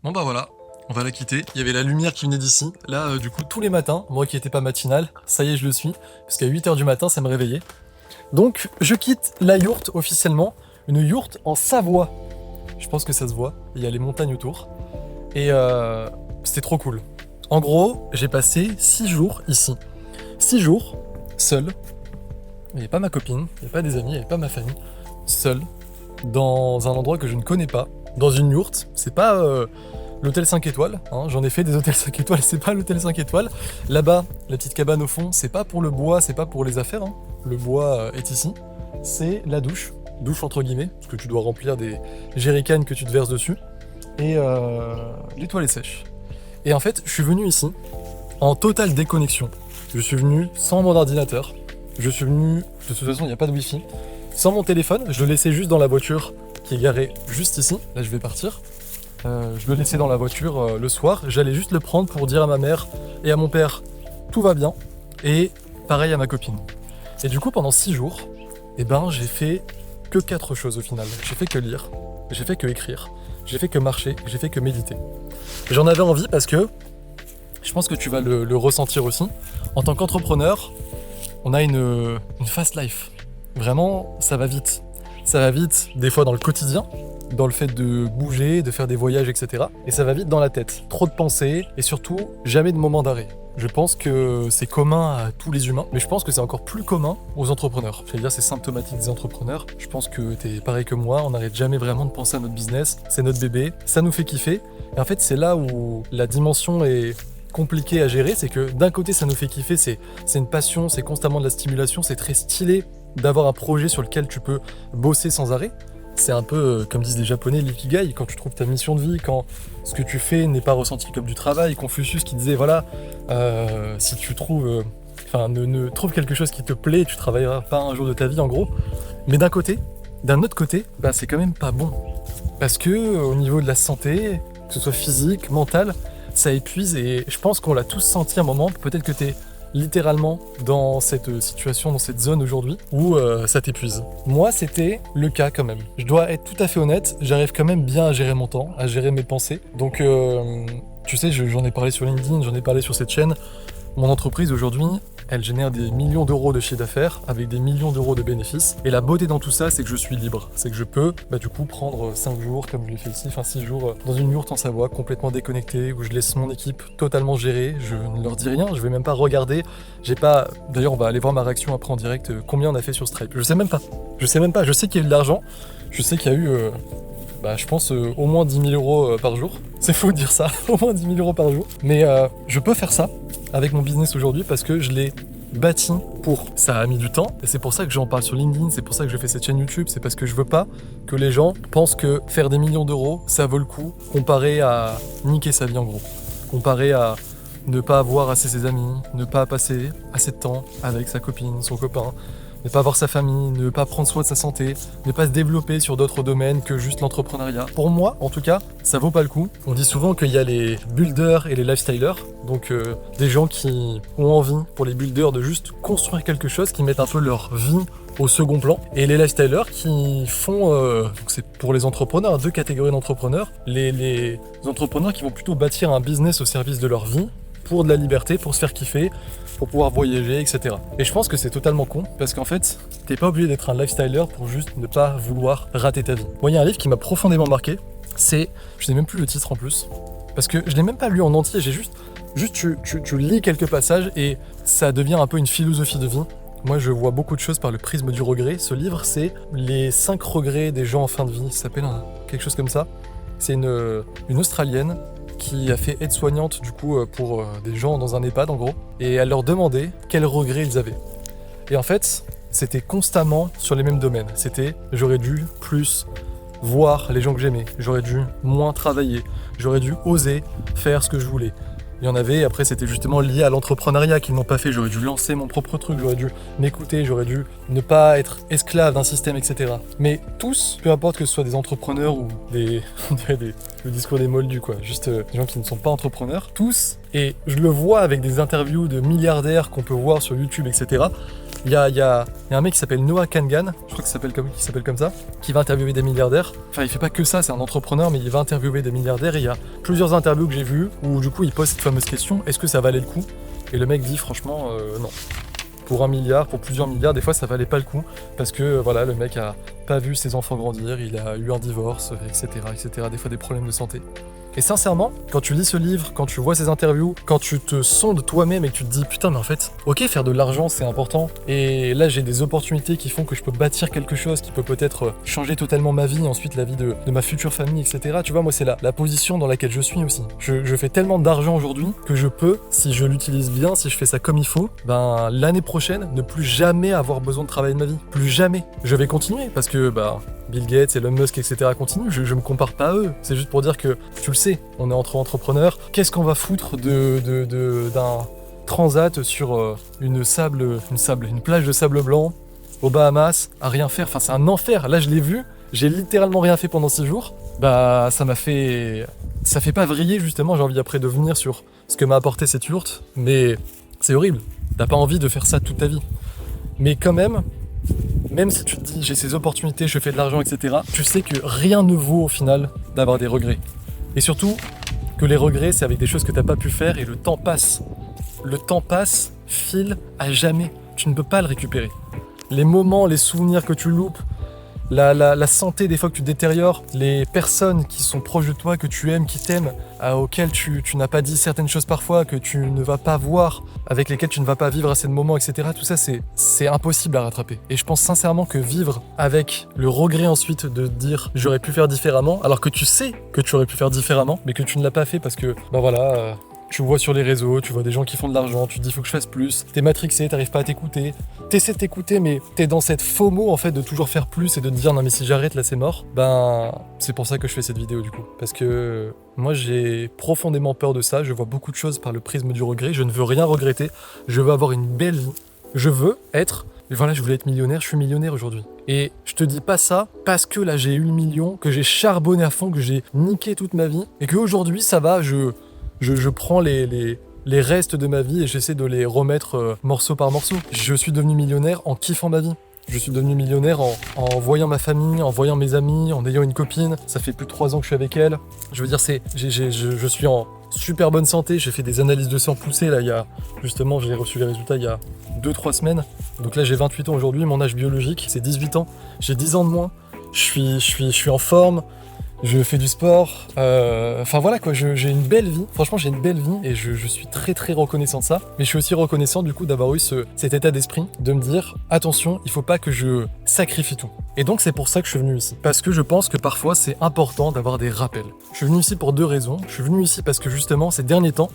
Bon bah voilà, on va la quitter. Il y avait la lumière qui venait d'ici. Là, du coup, tous les matins, moi qui n'étais pas matinal, ça y est, je le suis. Parce qu'à 8h du matin, ça me réveillait. Donc, je quitte la yourte officiellement. Une yourte en Savoie. Je pense que ça se voit. Il y a les montagnes autour. Et c'était trop cool. En gros, j'ai passé 6 jours ici. 6 jours, seul. Il n'y avait pas ma copine, il n'y avait pas des amis, il n'y avait pas ma famille. Seul, dans un endroit que je ne connais pas. Dans une yourte. C'est pas l'hôtel 5 étoiles. Hein. J'en ai fait des hôtels 5 étoiles, c'est pas l'hôtel 5 étoiles. Là-bas, la petite cabane au fond, c'est pas pour le bois, c'est pas pour les affaires. Hein. Le bois est ici. C'est la douche. Douche entre guillemets, parce que tu dois remplir des jerrycans que tu te verses dessus. Et les toilettes sèches. Et en fait, je suis venu ici en totale déconnexion. Je suis venu sans mon ordinateur. Je suis venu, de toute façon, il n'y a pas de wifi. Sans mon téléphone, je le laissais juste dans la voiture qui est garée juste ici. Là, je vais partir. Je le laissais dans la voiture le soir. J'allais juste le prendre pour dire à ma mère et à mon père tout va bien. Et pareil à ma copine. Et du coup, pendant 6 jours, j'ai fait que 4 choses au final. J'ai fait que lire, j'ai fait que écrire, j'ai fait que marcher, j'ai fait que méditer. J'en avais envie parce que je pense que tu vas le ressentir aussi. En tant qu'entrepreneur, on a une fast life. Vraiment, ça va vite. Ça va vite, des fois dans le quotidien, dans le fait de bouger, de faire des voyages, etc. Et ça va vite dans la tête. Trop de pensées et surtout, jamais de moment d'arrêt. Je pense que c'est commun à tous les humains, mais je pense que c'est encore plus commun aux entrepreneurs. J'allais dire c'est symptomatique des entrepreneurs. Je pense que t'es pareil que moi, on n'arrête jamais vraiment de penser à notre business. C'est notre bébé, ça nous fait kiffer. Et en fait, c'est là où la dimension est compliquée à gérer, c'est que d'un côté ça nous fait kiffer, c'est une passion, c'est constamment de la stimulation, c'est très stylé d'avoir un projet sur lequel tu peux bosser sans arrêt. C'est un peu, comme disent les Japonais, l'ikigai, quand tu trouves ta mission de vie, quand ce que tu fais n'est pas ressenti comme du travail. Confucius qui disait, voilà, si tu trouves... ne trouve quelque chose qui te plaît, tu travailleras pas un jour de ta vie, en gros. Mais d'un autre côté, c'est quand même pas bon. Parce que au niveau de la santé, que ce soit physique, mentale, ça épuise et je pense qu'on l'a tous senti à un moment. Peut-être que t'es littéralement dans cette situation, dans cette zone aujourd'hui où ça t'épuise. Moi, c'était le cas quand même. Je dois être tout à fait honnête, j'arrive quand même bien à gérer mon temps, à gérer mes pensées. Donc, tu sais, j'en ai parlé sur LinkedIn, j'en ai parlé sur cette chaîne. Mon entreprise aujourd'hui, elle génère des millions d'euros de chiffre d'affaires avec des millions d'euros de bénéfices. Et la beauté dans tout ça, c'est que je suis libre. C'est que je peux, du coup, prendre 5 jours, comme je l'ai fait ici, 6 jours, dans une yourte en Savoie, complètement déconnecté, où je laisse mon équipe totalement gérer. Je ne leur dis rien, je vais même pas regarder. J'ai pas... D'ailleurs, on va aller voir ma réaction après en direct, combien on a fait sur Stripe. Je sais même pas. Je sais qu'il y a eu de l'argent. Je sais qu'il y a eu... je pense au moins 10 000 euros par jour. C'est fou de dire ça, au moins 10 000 euros par jour. Mais je peux faire ça avec mon business aujourd'hui parce que je l'ai bâti pour. Ça a mis du temps et c'est pour ça que j'en parle sur LinkedIn, c'est pour ça que je fais cette chaîne YouTube, c'est parce que je veux pas que les gens pensent que faire des millions d'euros, ça vaut le coup comparé à niquer sa vie en gros. Comparé à ne pas avoir assez ses amis, ne pas passer assez de temps avec sa copine, son copain, ne pas avoir sa famille, ne pas prendre soin de sa santé, ne pas se développer sur d'autres domaines que juste l'entrepreneuriat. Pour moi, en tout cas, ça vaut pas le coup. On dit souvent qu'il y a les builders et les lifestylers, donc des gens qui ont envie, pour les builders, de juste construire quelque chose, qui mettent un peu leur vie au second plan, et les lifestylers qui font, donc c'est pour les entrepreneurs, 2 catégories d'entrepreneurs, les entrepreneurs qui vont plutôt bâtir un business au service de leur vie, pour de la liberté, pour se faire kiffer, pour pouvoir voyager, etc. Et je pense que c'est totalement con, parce qu'en fait, t'es pas obligé d'être un lifestyler pour juste ne pas vouloir rater ta vie. Moi, il y a un livre qui m'a profondément marqué, c'est... Je sais même plus le titre en plus, parce que je l'ai même pas lu en entier, j'ai juste tu lis quelques passages et ça devient un peu une philosophie de vie. Moi, je vois beaucoup de choses par le prisme du regret. Ce livre, c'est les 5 regrets des gens en fin de vie, ça s'appelle quelque chose comme ça. C'est une Australienne qui a fait aide-soignante du coup pour des gens dans un EHPAD en gros, et elle leur demandait quels regrets ils avaient. Et en fait, c'était constamment sur les mêmes domaines. C'était j'aurais dû plus voir les gens que j'aimais, j'aurais dû moins travailler, j'aurais dû oser faire ce que je voulais. Il y en avait, après c'était justement lié à l'entrepreneuriat qu'ils n'ont pas fait, j'aurais dû lancer mon propre truc, j'aurais dû m'écouter, j'aurais dû ne pas être esclave d'un système, etc. Mais tous, peu importe que ce soit des entrepreneurs ou le discours des moldus quoi, juste des gens qui ne sont pas entrepreneurs, tous, et je le vois avec des interviews de milliardaires qu'on peut voir sur YouTube, etc. Il y a un mec qui s'appelle Noah Kangan, je crois qu'il s'appelle comme ça, qui va interviewer des milliardaires. Enfin, il fait pas que ça, c'est un entrepreneur, mais il va interviewer des milliardaires. Et il y a plusieurs interviews que j'ai vues où du coup il pose cette fameuse question, est-ce que ça valait le coup? Et le mec dit franchement non. Pour 1 milliard, pour plusieurs milliards, des fois ça valait pas le coup parce que voilà, le mec a pas vu ses enfants grandir, il a eu un divorce, etc., etc., des fois des problèmes de santé. Et sincèrement, quand tu lis ce livre, quand tu vois ces interviews, quand tu te sondes toi-même et que tu te dis putain mais en fait, ok, faire de l'argent c'est important, et là j'ai des opportunités qui font que je peux bâtir quelque chose qui peut peut-être changer totalement ma vie, ensuite la vie de ma future famille, etc. Tu vois, moi c'est la position dans laquelle je suis aussi. Je fais tellement d'argent aujourd'hui que je peux, si je l'utilise bien, si je fais ça comme il faut, ben l'année prochaine ne plus jamais avoir besoin de travailler de ma vie. Plus jamais. Je vais continuer parce que Bill Gates, Elon Musk, etc. continuent, je me compare pas à eux. C'est juste pour dire que, tu le sais, on est entre entrepreneurs. Qu'est-ce qu'on va foutre d'un transat sur une plage de sable blanc aux Bahamas, à rien faire? Enfin, c'est un enfer. Là, je l'ai vu, j'ai littéralement rien fait pendant 6 jours. Ça fait pas vriller, justement. J'ai envie après de venir sur ce que m'a apporté cette yourte, mais c'est horrible. T'as pas envie de faire ça toute ta vie. Mais quand même si tu te dis j'ai ces opportunités, je fais de l'argent, etc., tu sais que rien ne vaut au final d'avoir des regrets. Et surtout que les regrets, c'est avec des choses que t'as pas pu faire et le temps passe. Le temps passe, file à jamais. Tu ne peux pas le récupérer. Les moments, les souvenirs que tu loupes, la santé des fois que tu détériores, les personnes qui sont proches de toi, que tu aimes, qui t'aiment, auxquelles tu n'as pas dit certaines choses parfois, que tu ne vas pas voir, avec lesquelles tu ne vas pas vivre assez de moments, etc. Tout ça, c'est impossible à rattraper. Et je pense sincèrement que vivre avec le regret ensuite de dire j'aurais pu faire différemment, alors que tu sais que tu aurais pu faire différemment, mais que tu ne l'as pas fait parce que, tu vois sur les réseaux, tu vois des gens qui font de l'argent, tu te dis faut que je fasse plus, t'es matrixé, t'arrives pas à t'écouter, t'essaies de t'écouter mais t'es dans cette FOMO en fait de toujours faire plus et de te dire non mais si j'arrête là c'est mort. C'est pour ça que je fais cette vidéo du coup. Parce que moi j'ai profondément peur de ça, je vois beaucoup de choses par le prisme du regret, je ne veux rien regretter, je veux avoir une belle vie, je voulais être millionnaire, je suis millionnaire aujourd'hui. Et je te dis pas ça parce que là j'ai eu le million, que j'ai charbonné à fond, que j'ai niqué toute ma vie et qu'aujourd'hui ça va, je prends les restes de ma vie et j'essaie de les remettre morceau par morceau. Je suis devenu millionnaire en kiffant ma vie. Je suis devenu millionnaire en voyant ma famille, en voyant mes amis, en ayant une copine. Ça fait plus de 3 ans que je suis avec elle. Je veux dire, je suis en super bonne santé. J'ai fait des analyses de sang poussées. Là, justement, j'ai reçu les résultats il y a 2-3 semaines. Donc là, j'ai 28 ans aujourd'hui. Mon âge biologique, c'est 18 ans. J'ai 10 ans de moins. Je suis en forme. Je fais du sport, j'ai une belle vie, franchement j'ai une belle vie et je suis très très reconnaissant de ça, mais je suis aussi reconnaissant du coup d'avoir eu cet état d'esprit de me dire attention, il faut pas que je sacrifie tout. Et donc c'est pour ça que je suis venu ici, parce que je pense que parfois c'est important d'avoir des rappels. Je suis venu ici pour 2 raisons, je suis venu ici parce que justement ces derniers temps,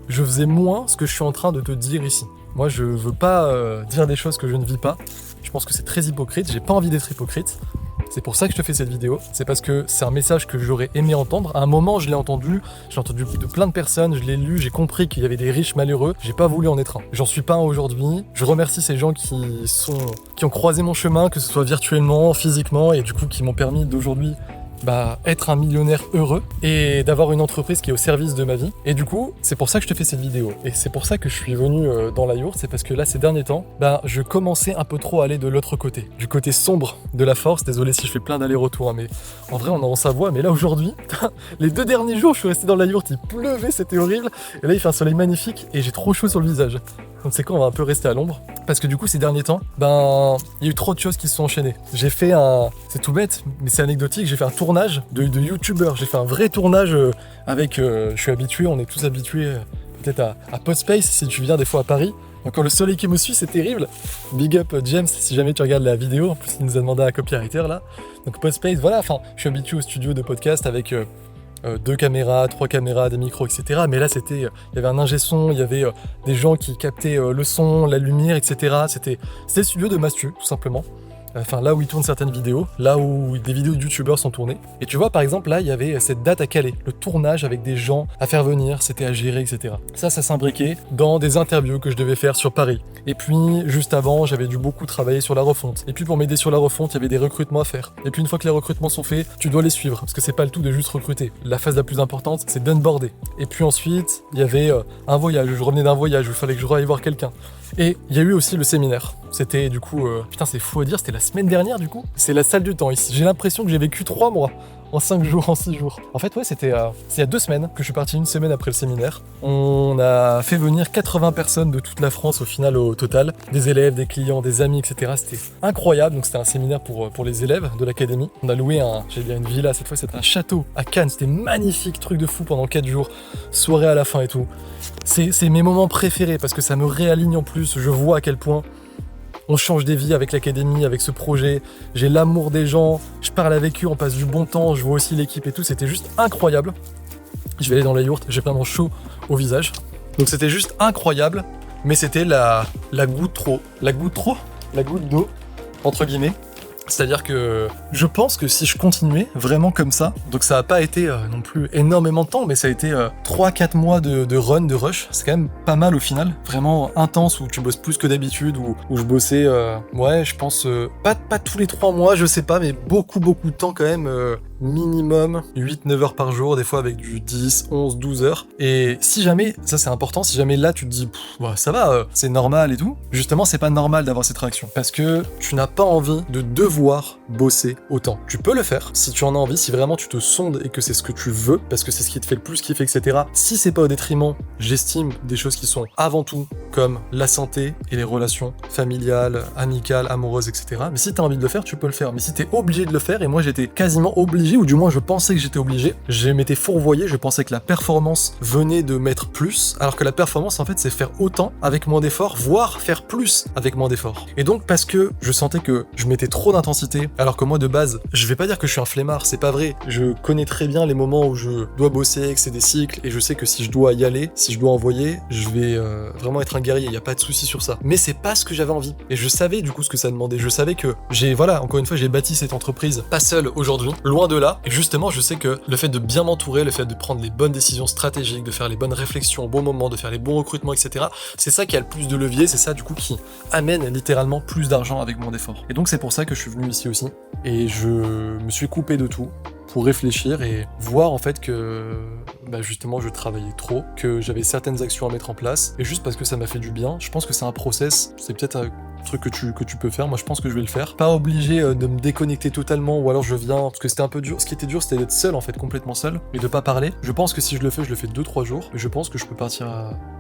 je faisais moins ce que je suis en train de te dire ici. Moi je veux pas dire des choses que je ne vis pas, je pense que c'est très hypocrite, j'ai pas envie d'être hypocrite. C'est pour ça que je te fais cette vidéo, c'est parce que c'est un message que j'aurais aimé entendre. À un moment, je l'ai entendu de plein de personnes, je l'ai lu, j'ai compris qu'il y avait des riches malheureux, j'ai pas voulu en être un. J'en suis pas un aujourd'hui. Je remercie ces gens qui ont croisé mon chemin, que ce soit virtuellement, physiquement, et du coup qui m'ont permis d'aujourd'hui être un millionnaire heureux et d'avoir une entreprise qui est au service de ma vie. Et du coup, c'est pour ça que je te fais cette vidéo. Et c'est pour ça que je suis venu dans la yourte, c'est parce que là, ces derniers temps, je commençais un peu trop à aller de l'autre côté, du côté sombre de la force. Désolé si je fais plein d'allers-retours, mais en vrai, on est en Savoie. Mais là, aujourd'hui, les 2 derniers jours, je suis resté dans la yourte, il pleuvait, c'était horrible. Et là, il fait un soleil magnifique et j'ai trop chaud sur le visage. Donc c'est quoi, on va un peu rester à l'ombre. Parce que du coup, ces derniers temps, il y a eu trop de choses qui se sont enchaînées. J'ai fait c'est tout bête, mais c'est anecdotique, j'ai fait un tournage de youtubeur. J'ai fait un vrai tournage avec, je suis habitué, on est tous habitués peut-être à Podspace si tu viens des fois à Paris. Encore le soleil qui me suit, c'est terrible. Big up James, si jamais tu regardes la vidéo, en plus il nous a demandé un copywriter là. Donc Podspace, voilà, je suis habitué au studio de podcast avec 2 caméras, 3 caméras, des micros, etc. Mais là, il y avait un ingé son, il y avait des gens qui captaient le son, la lumière, etc. C'était le studio de Mastu, tout simplement. enfin là où ils tournent certaines vidéos, là où des vidéos de youtubeurs sont tournées. Et tu vois, par exemple, là, il y avait cette date à Calais, le tournage avec des gens à faire venir, c'était à gérer, etc. Ça s'imbriquait dans des interviews que je devais faire sur Paris. Et puis, juste avant, j'avais dû beaucoup travailler sur la refonte. Et puis, pour m'aider sur la refonte, il y avait des recrutements à faire. Et puis, une fois que les recrutements sont faits, tu dois les suivre, parce que c'est pas le tout de juste recruter. La phase la plus importante, c'est d'onboarder. Et puis ensuite, il y avait un voyage, je revenais d'un voyage où il fallait que je aille voir quelqu'un. Et il y a eu aussi le séminaire. C'était du coup, putain c'est fou à dire, c'était la semaine dernière du coup. C'est la salle du temps ici. J'ai l'impression que j'ai vécu 3 mois. En 5 jours, en 6 jours. En fait, ouais, c'est il y a 2 semaines que je suis parti, une semaine après le séminaire. On a fait venir 80 personnes de toute la France au final, au total. Des élèves, des clients, des amis, etc. C'était incroyable. Donc c'était un séminaire pour les élèves de l'académie. On a loué une villa, cette fois c'était un château à Cannes. C'était magnifique, truc de fou pendant 4 jours. Soirée à la fin et tout. C'est mes moments préférés parce que ça me réaligne en plus. Je vois à quel point on change des vies avec l'académie, avec ce projet. J'ai l'amour des gens, je parle avec eux, on passe du bon temps, je vois aussi l'équipe et tout. C'était juste incroyable. Je vais aller dans la yourte, j'ai plein de chaud au visage. Donc c'était juste incroyable, mais c'était la goutte trop. La goutte d'eau, entre guillemets. C'est-à-dire que je pense que si je continuais vraiment comme ça, donc ça n'a pas été non plus énormément de temps, mais ça a été 3-4 mois de run, de rush, c'est quand même pas mal au final, vraiment intense, où tu bosses plus que d'habitude, où je bossais, ouais, je pense, pas tous les 3 mois, je sais pas, mais beaucoup de temps quand même, minimum 8-9 heures par jour, des fois avec du 10, 11, 12 heures. Et si jamais, ça c'est important, si jamais là tu te dis, ouais, ça va, c'est normal et tout, justement c'est pas normal d'avoir cette réaction. Parce que tu n'as pas envie de devoir bosser autant. Tu peux le faire si tu en as envie, si vraiment tu te sondes et que c'est ce que tu veux, parce que c'est ce qui te fait le plus kiffer, etc. Si c'est pas au détriment, j'estime, des choses qui sont avant tout comme la santé et les relations familiales, amicales, amoureuses, etc. Mais si t'as envie de le faire, tu peux le faire. Mais si t'es obligé de le faire, et moi j'étais quasiment obligé, ou du moins je pensais que j'étais obligé, je m'étais fourvoyé, je pensais que la performance venait de mettre plus, alors que la performance en fait c'est faire autant avec moins d'efforts, voire faire plus avec moins d'efforts. Et donc parce que je sentais que je mettais trop d'intensité, alors que moi de base, je vais pas dire que je suis un flemmard, c'est pas vrai, je connais très bien les moments où je dois bosser, que c'est des cycles, et je sais que si je dois y aller, si je dois envoyer, je vais vraiment être un guerrier, y a pas de souci sur ça. Mais c'est pas ce que j'avais envie, et je savais du coup ce que ça demandait, je savais que voilà, encore une fois, j'ai bâti cette entreprise pas seul aujourd'hui, loin de là, et justement je sais que le fait de bien m'entourer, le fait de prendre les bonnes décisions stratégiques, de faire les bonnes réflexions au bon moment, de faire les bons recrutements, etc., c'est ça qui a le plus de levier, c'est ça du coup qui amène littéralement plus d'argent avec moins d'efforts. Et donc c'est pour ça que je suis venu ici aussi, et je me suis coupé de tout pour réfléchir et voir en fait que justement je travaillais trop, que j'avais certaines actions à mettre en place, et juste parce que ça m'a fait du bien. Je pense que c'est un process, c'est peut-être un truc que tu peux faire, moi je pense que je vais le faire. Pas obligé de me déconnecter totalement, ou alors je viens, parce que c'était un peu dur, ce qui était dur c'était d'être seul en fait, complètement seul, et de pas parler. Je pense que si je le fais 2-3 jours, et je pense que je peux partir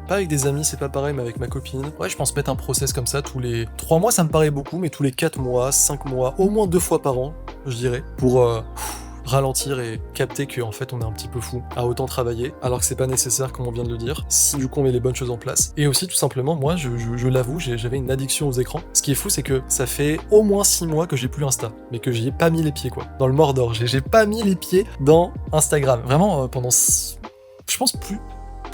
pas avec des amis, c'est pas pareil, mais avec ma copine. Ouais, je pense mettre un process comme ça tous les 3 mois, ça me paraît beaucoup, mais tous les 4 mois, 5 mois, au moins 2 fois par an, je dirais, pour ralentir et capter qu'en fait on est un petit peu fou à autant travailler alors que c'est pas nécessaire comme on vient de le dire, si du coup on met les bonnes choses en place. Et aussi tout simplement, moi je l'avoue, j'avais une addiction aux écrans. Ce qui est fou, c'est que ça fait au moins 6 mois que j'ai plus Insta, mais que j'y ai pas mis les pieds quoi, dans le Mordor, j'ai pas mis les pieds dans Instagram, vraiment pendant je pense plus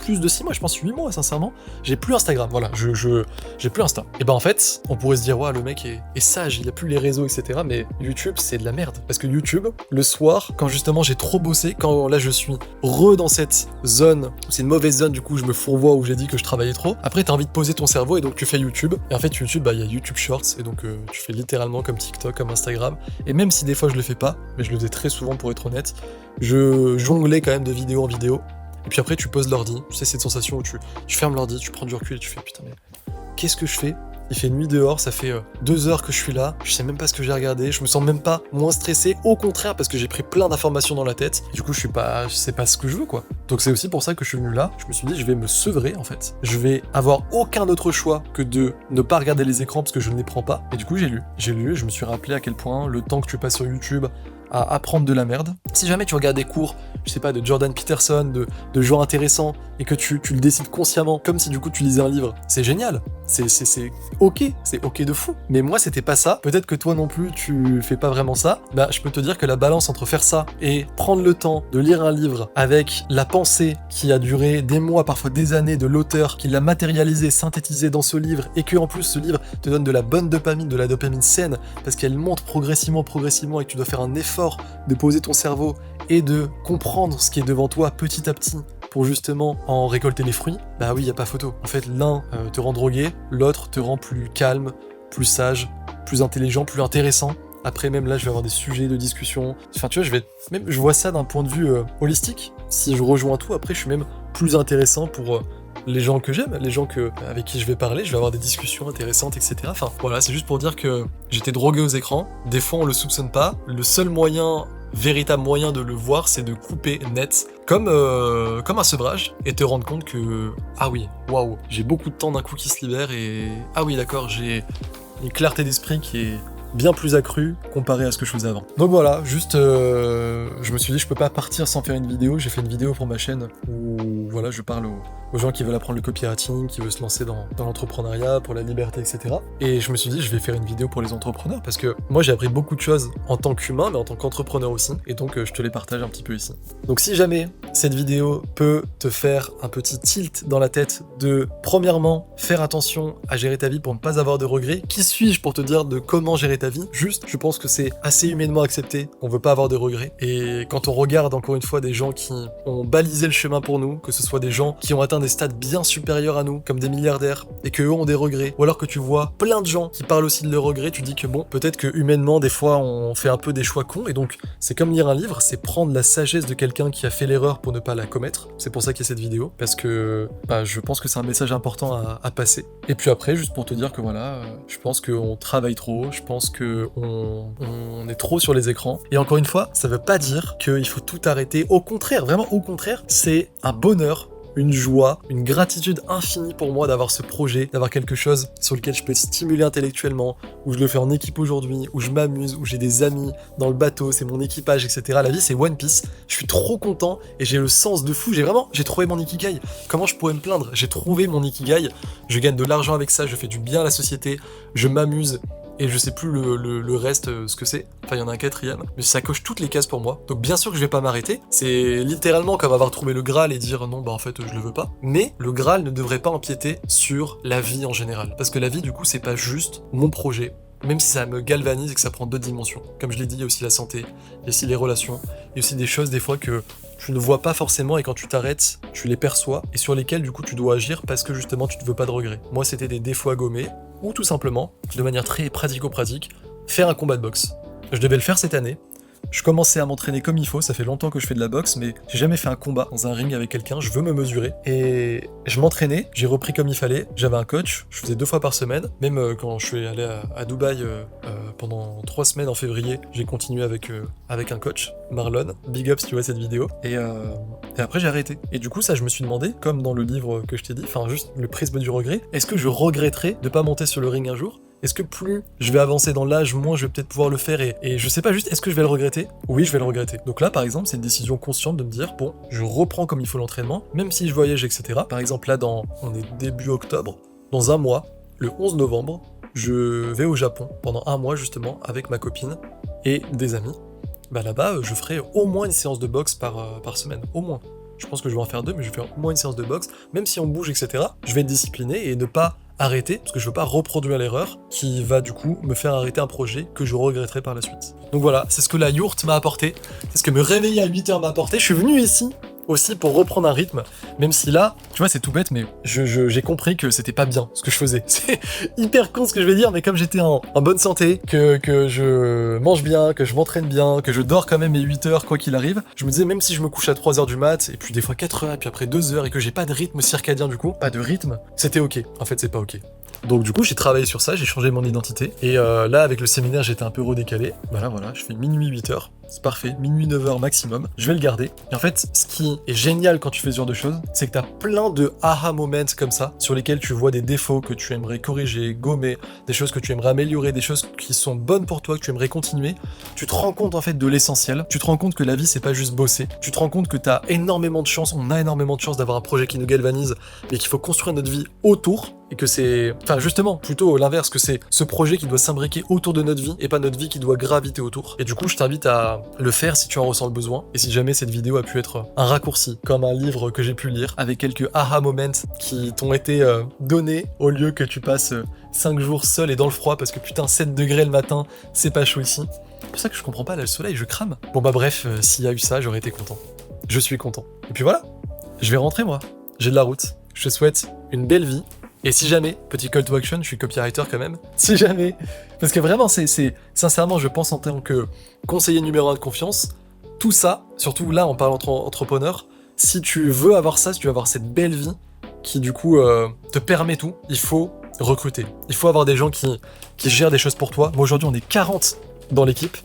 de 6 mois, je pense 8 mois sincèrement, j'ai plus Instagram, voilà, j'ai plus Insta. Et en fait, on pourrait se dire, ouais, le mec est sage, il a plus les réseaux, etc. Mais YouTube, c'est de la merde. Parce que YouTube, le soir, quand justement j'ai trop bossé, quand là je suis dans cette zone, c'est une mauvaise zone, du coup je me fourvoie où j'ai dit que je travaillais trop, après t'as envie de poser ton cerveau et donc tu fais YouTube. Et en fait YouTube, il y a YouTube Shorts, et donc tu fais littéralement comme TikTok, comme Instagram. Et même si des fois je le fais pas, mais je le faisais très souvent pour être honnête, je jonglais quand même de vidéo en vidéo. Et puis après tu poses l'ordi, tu sais cette sensation où tu fermes l'ordi, tu prends du recul et tu fais putain mais qu'est-ce que je fais ? Il fait nuit dehors, ça fait 2 heures que je suis là, je sais même pas ce que j'ai regardé, je me sens même pas moins stressé, au contraire parce que j'ai pris plein d'informations dans la tête, et du coup je sais pas ce que je veux quoi. Donc c'est aussi pour ça que je suis venu là, je me suis dit je vais me sevrer en fait, je vais avoir aucun autre choix que de ne pas regarder les écrans parce que je ne les prends pas, et du coup j'ai lu et je me suis rappelé à quel point le temps que tu passes sur YouTube à apprendre de la merde. Si jamais tu regardes des cours, je sais pas, de Jordan Peterson, de gens intéressants, et que tu le décides consciemment, comme si du coup tu lisais un livre, c'est génial. c'est ok de fou. Mais moi, c'était pas ça. Peut-être que toi non plus, tu fais pas vraiment ça. Bah, je peux te dire que la balance entre faire ça et prendre le temps de lire un livre avec la pensée qui a duré des mois, parfois des années de l'auteur, qui l'a matérialisé, synthétisé dans ce livre, et que en plus ce livre te donne de la bonne dopamine, de la dopamine saine, parce qu'elle monte progressivement, et que tu dois faire un effort de poser ton cerveau et de comprendre ce qui est devant toi petit à petit pour justement en récolter les fruits, bah oui, y a pas photo. En fait, l'un te rend drogué, l'autre te rend plus calme, plus sage, plus intelligent, plus intéressant. Après, même là, je vais avoir des sujets de discussion. Enfin, tu vois, je vois ça d'un point de vue holistique. Si je rejoins tout, après, je suis même plus intéressant pour les gens que j'aime, les gens avec qui je vais parler, je vais avoir des discussions intéressantes, etc. Enfin, voilà, c'est juste pour dire que j'étais drogué aux écrans. Des fois, on le soupçonne pas. Le seul véritable moyen de le voir, c'est de couper net, comme un sevrage, et te rendre compte que, ah oui, waouh, j'ai beaucoup de temps d'un coup qui se libère, et ah oui, d'accord, j'ai une clarté d'esprit qui est bien plus accrue comparé à ce que je faisais avant. Donc voilà, juste, je me suis dit, je peux pas partir sans faire une vidéo. J'ai fait une vidéo pour ma chaîne où, voilà, je parle aux gens qui veulent apprendre le copywriting, qui veulent se lancer dans l'entrepreneuriat, pour la liberté, etc. Et je me suis dit, je vais faire une vidéo pour les entrepreneurs, parce que moi, j'ai appris beaucoup de choses en tant qu'humain, mais en tant qu'entrepreneur aussi, et donc je te les partage un petit peu ici. Donc si jamais cette vidéo peut te faire un petit tilt dans la tête de, premièrement, faire attention à gérer ta vie pour ne pas avoir de regrets. Qui suis-je pour te dire de comment gérer ta vie? Juste, je pense que c'est assez humainement accepté, on veut pas avoir de regrets. Et quand on regarde encore une fois des gens qui ont balisé le chemin pour nous, que ce soit des gens qui ont atteint des stades bien supérieurs à nous, comme des milliardaires, et qu'eux ont des regrets, ou alors que tu vois plein de gens qui parlent aussi de leurs regrets, tu dis que bon, peut-être que humainement, des fois, on fait un peu des choix cons, et donc c'est comme lire un livre, c'est prendre la sagesse de quelqu'un qui a fait l'erreur pour ne pas la commettre. C'est pour ça qu'il y a cette vidéo, parce que je pense que c'est un message important à passer. Et puis après, juste pour te dire que voilà, je pense qu'on travaille trop, je pense qu'on est trop sur les écrans. Et encore une fois, ça veut pas dire qu'il faut tout arrêter. Au contraire, vraiment au contraire, c'est un bonheur, une joie, une gratitude infinie pour moi d'avoir ce projet, d'avoir quelque chose sur lequel je peux être stimulé intellectuellement, où je le fais en équipe aujourd'hui, où je m'amuse, où j'ai des amis dans le bateau, c'est mon équipage, etc. La vie, c'est One Piece. Je suis trop content et j'ai le sens de fou. J'ai trouvé mon Ikigai. Comment je pourrais me plaindre? J'ai trouvé mon Ikigai. Je gagne de l'argent avec ça, je fais du bien à la société, je m'amuse. Et je sais plus le reste, ce que c'est. Enfin, il y en a un quatrième. Mais ça coche toutes les cases pour moi. Donc bien sûr que je vais pas m'arrêter. C'est littéralement comme avoir trouvé le Graal et dire non, bah en fait, je le veux pas. Mais le Graal ne devrait pas empiéter sur la vie en général. Parce que la vie, du coup, c'est pas juste mon projet. Même si ça me galvanise et que ça prend d'autres dimensions. Comme je l'ai dit, il y a aussi la santé, il y a aussi les relations, il y a aussi des choses des fois que tu ne vois pas forcément et quand tu t'arrêtes, tu les perçois et sur lesquelles du coup tu dois agir parce que justement tu ne veux pas de regrets. Moi c'était des défauts à gommer ou tout simplement, de manière très pratico-pratique, faire un combat de boxe. Je devais le faire cette année. Je commençais à m'entraîner comme il faut, ça fait longtemps que je fais de la boxe, mais j'ai jamais fait un combat dans un ring avec quelqu'un, je veux me mesurer. Et je m'entraînais, j'ai repris comme il fallait, j'avais un coach, je faisais 2 fois par semaine, même quand je suis allé à Dubaï pendant 3 semaines en février, j'ai continué avec un coach, Marlon, big up si tu vois cette vidéo, et après j'ai arrêté. Et du coup ça je me suis demandé, comme dans le livre que je t'ai dit, enfin juste le prisme du regret, est-ce que je regretterais de pas monter sur le ring un jour ? Est-ce que plus je vais avancer dans l'âge, moins je vais peut-être pouvoir le faire et je sais pas juste, est-ce que je vais le regretter? Oui, je vais le regretter. Donc là, par exemple, c'est une décision consciente de me dire, bon, je reprends comme il faut l'entraînement, même si je voyage, etc. Par exemple, là, on est début octobre, dans un mois, le 11 novembre, je vais au Japon pendant un mois, justement, avec ma copine et des amis. Bah là-bas, je ferai au moins une séance de boxe par semaine, au moins. Je pense que je vais en faire 2, mais je vais faire au moins une séance de boxe, même si on bouge, etc. Je vais être discipliné et ne pas arrêter, parce que je veux pas reproduire l'erreur qui va du coup me faire arrêter un projet que je regretterai par la suite. Donc voilà, c'est ce que la yourte m'a apporté, c'est ce que me réveiller à 8h m'a apporté. Je suis venu ici aussi pour reprendre un rythme, même si là, tu vois, c'est tout bête, mais j'ai compris que c'était pas bien ce que je faisais. C'est hyper con ce que je vais dire, mais comme j'étais en bonne santé, que je mange bien, que je m'entraîne bien, que je dors quand même mes 8 heures quoi qu'il arrive, je me disais même si je me couche à 3h du mat, et puis des fois 4h, et puis après 2h, et que j'ai pas de rythme circadien du coup, pas de rythme, c'était ok. En fait, c'est pas ok. Donc du coup, j'ai travaillé sur ça, j'ai changé mon identité, et là, avec le séminaire, j'étais un peu redécalé. Voilà, je fais minuit 8h. C'est parfait, minuit 9h maximum, je vais le garder. Et en fait, ce qui est génial quand tu fais ce genre de choses, c'est que t'as plein de aha moments comme ça, sur lesquels tu vois des défauts que tu aimerais corriger, gommer, des choses que tu aimerais améliorer, des choses qui sont bonnes pour toi, que tu aimerais continuer. Tu te rends compte en fait de l'essentiel, tu te rends compte que la vie c'est pas juste bosser, tu te rends compte que t'as énormément de chance, on a énormément de chance d'avoir un projet qui nous galvanise, mais qu'il faut construire notre vie autour. et que c'est... Enfin, justement, plutôt l'inverse, que c'est ce projet qui doit s'imbriquer autour de notre vie et pas notre vie qui doit graviter autour. Et du coup, je t'invite à le faire si tu en ressens le besoin et si jamais cette vidéo a pu être un raccourci, comme un livre que j'ai pu lire, avec quelques aha moments qui t'ont été donnés au lieu que tu passes 5 jours seul et dans le froid parce que putain, 7 degrés le matin, c'est pas chaud ici. C'est pour ça que je comprends pas, là, le soleil, je crame. Bon bah bref, s'il y a eu ça, j'aurais été content. Je suis content. Et puis voilà, je vais rentrer moi. J'ai de la route. Je te souhaite une belle vie. Et si jamais, petit call to action, je suis copywriter quand même, si jamais, parce que vraiment, sincèrement, je pense en tant que conseiller numéro 1 de confiance, tout ça, surtout là, en parlant entrepreneur, si tu veux avoir ça, si tu veux avoir cette belle vie, qui du coup te permet tout, il faut recruter. Il faut avoir des gens qui gèrent des choses pour toi. Moi aujourd'hui, on est 40 dans l'équipe,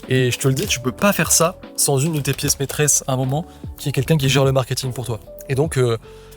et je te le dis, tu peux pas faire ça sans une de tes pièces maîtresses à un moment, qui est quelqu'un qui gère le marketing pour toi. Et donc,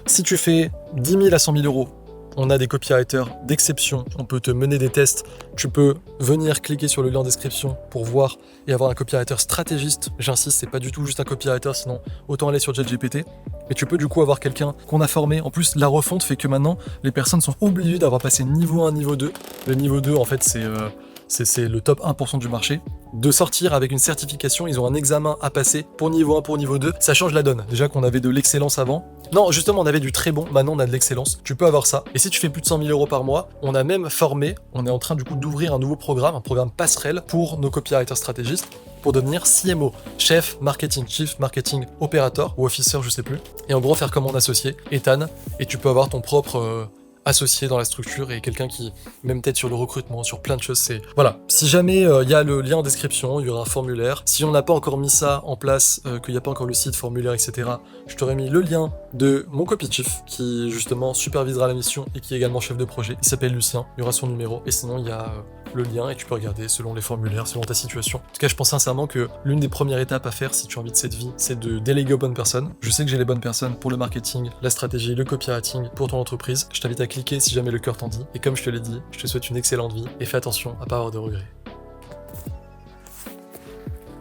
si tu fais 10 000 à 100 000 euros, on a des copywriters d'exception, on peut te mener des tests, tu peux venir cliquer sur le lien en description pour voir et avoir un copywriter stratégiste. J'insiste, c'est pas du tout juste un copywriter, sinon autant aller sur ChatGPT. Mais tu peux du coup avoir quelqu'un qu'on a formé. En plus, la refonte fait que maintenant, les personnes sont obligées d'avoir passé niveau 1, niveau 2. Le niveau 2, en fait, c'est le top 1% du marché. De sortir avec une certification, ils ont un examen à passer pour niveau 1, pour niveau 2. Ça change la donne. Déjà qu'on avait de l'excellence avant. Non, justement, on avait du très bon, maintenant on a de l'excellence. Tu peux avoir ça. Et si tu fais plus de 100 000 euros par mois, on a même formé, on est en train du coup d'ouvrir un nouveau programme, un programme passerelle pour nos copywriters stratégistes, pour devenir CMO, chef marketing, chief marketing operator ou officer, je sais plus. Et en gros, faire comme mon associé, Ethan, et tu peux avoir ton propre associé dans la structure et quelqu'un qui, même peut-être sur le recrutement, sur plein de choses, c'est... Voilà, si jamais il y a le lien en description, il y aura un formulaire. Si on n'a pas encore mis ça en place, qu'il n'y a pas encore le site, formulaire, etc., je t'aurais mis le lien de mon copy chief qui justement supervisera la mission et qui est également chef de projet. Il s'appelle Lucien, il y aura son numéro et sinon il y a le lien et tu peux regarder selon les formulaires, selon ta situation. En tout cas, je pense sincèrement que l'une des premières étapes à faire si tu as envie de cette vie, c'est de déléguer aux bonnes personnes. Je sais que j'ai les bonnes personnes pour le marketing, la stratégie, le copywriting pour ton entreprise. Je t'invite à cliquer si jamais le cœur t'en dit. Et comme je te l'ai dit, je te souhaite une excellente vie et fais attention à pas avoir de regrets.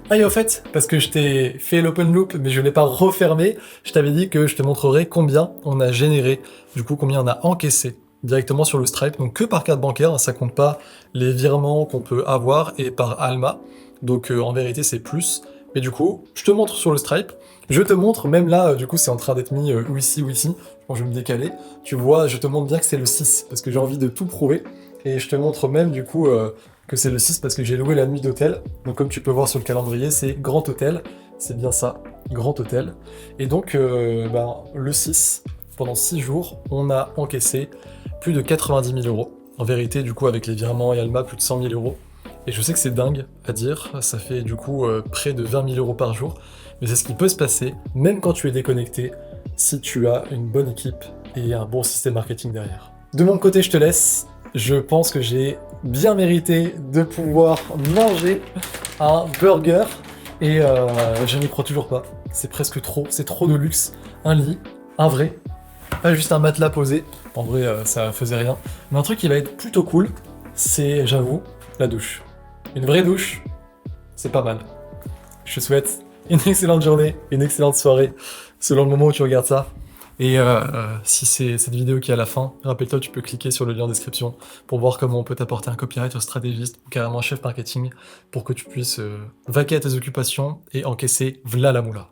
Ah et au fait, parce que je t'ai fait l'open loop mais je l'ai pas refermé, je t'avais dit que je te montrerai combien on a généré, du coup combien on a encaissé directement sur le Stripe, donc que par carte bancaire, ça compte pas les virements qu'on peut avoir et par Alma, donc en vérité c'est plus, mais du coup je te montre sur le Stripe, je te montre même là, du coup c'est en train d'être mis ou ici, bon je vais me décaler, tu vois, je te montre bien que c'est le 6, parce que j'ai envie de tout prouver, et je te montre même du coup que c'est le 6 parce que j'ai loué la nuit d'hôtel, donc comme tu peux voir sur le calendrier, c'est Grand Hôtel, c'est bien ça, Grand Hôtel, et donc le 6, pendant 6 jours, on a encaissé plus de 90 000 euros. En vérité, du coup, avec les virements et Alma, plus de 100 000 euros. Et je sais que c'est dingue à dire, ça fait du coup près de 20 000 euros par jour, mais c'est ce qui peut se passer, même quand tu es déconnecté, si tu as une bonne équipe et un bon système marketing derrière. De mon côté, je te laisse. Je pense que j'ai bien mérité de pouvoir manger un burger, et je n'y crois toujours pas. C'est presque trop, c'est trop de luxe. Un lit, un vrai, pas juste un matelas posé. En vrai, ça faisait rien. Mais un truc qui va être plutôt cool, c'est, j'avoue, la douche. Une vraie douche, c'est pas mal. Je te souhaite une excellente journée, une excellente soirée, selon le moment où tu regardes ça. Et si c'est cette vidéo qui est à la fin, rappelle-toi, tu peux cliquer sur le lien en description pour voir comment on peut t'apporter un copywriter stratégiste ou carrément un chef marketing pour que tu puisses vaquer à tes occupations et encaisser v'là la moula.